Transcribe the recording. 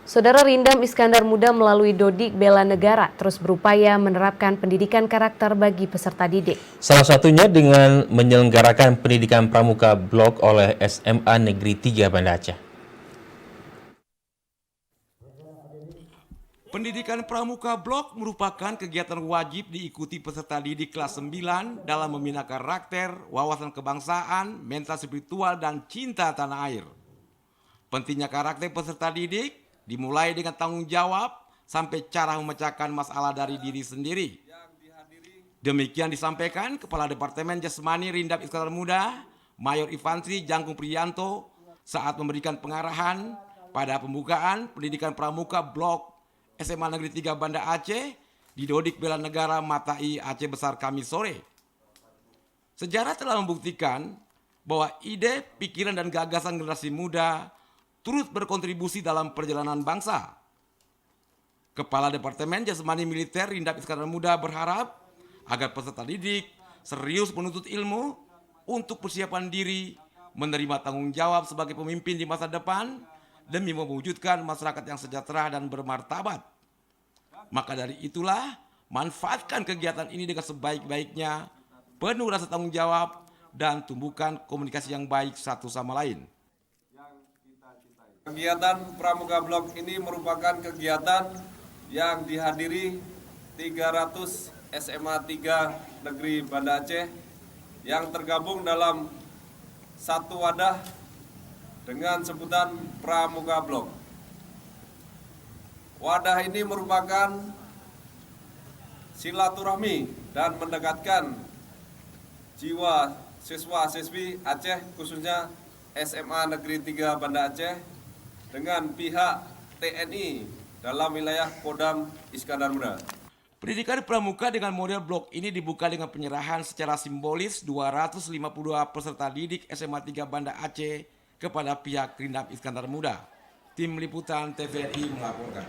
Saudara Rindam Iskandar Muda melalui Dodik Bela Negara terus berupaya menerapkan pendidikan karakter bagi peserta didik. Salah satunya dengan menyelenggarakan pendidikan pramuka blok oleh SMA Negeri 3 Banda Aceh. Pendidikan Pramuka Blok merupakan kegiatan wajib diikuti peserta didik kelas 9 dalam membina karakter, wawasan kebangsaan, mental spiritual, dan cinta tanah air. Pentingnya karakter peserta didik dimulai dengan tanggung jawab sampai cara memecahkan masalah dari diri sendiri. Demikian disampaikan Kepala Departemen Jasmani Rindam Iskandar Muda, Mayor Infantri Jangkung Priyanto saat memberikan pengarahan pada pembukaan pendidikan Pramuka Blok SMA Negeri 3 Banda Aceh di Dodik Bela Negara Matai Aceh Besar Kamis sore. Sejarah telah membuktikan bahwa ide, pikiran, dan gagasan generasi muda turut berkontribusi dalam perjalanan bangsa. Kepala Departemen Jasmani Militer Rindam Iskandar Muda berharap agar peserta didik serius menuntut ilmu untuk persiapan diri, menerima tanggung jawab sebagai pemimpin di masa depan, demi mewujudkan masyarakat yang sejahtera dan bermartabat. Maka dari itulah, manfaatkan kegiatan ini dengan sebaik-baiknya, penuh rasa tanggung jawab, dan tumbuhkan komunikasi yang baik satu sama lain. Kegiatan Pramuka Blok ini merupakan kegiatan yang dihadiri 300 SMA 3 Negeri Banda Aceh yang tergabung dalam satu wadah dengan sebutan Pramuka Blok. Wadah ini merupakan silaturahmi dan mendekatkan jiwa siswa-siswi Aceh, khususnya SMA Negeri 3 Banda Aceh, dengan pihak TNI dalam wilayah Kodam Iskandar Muda. Pendidikan pramuka dengan model blok ini dibuka dengan penyerahan secara simbolis 252 peserta didik SMA 3 Banda Aceh kepada pihak Rindam Iskandar Muda. Tim Liputan TVRI melaporkan.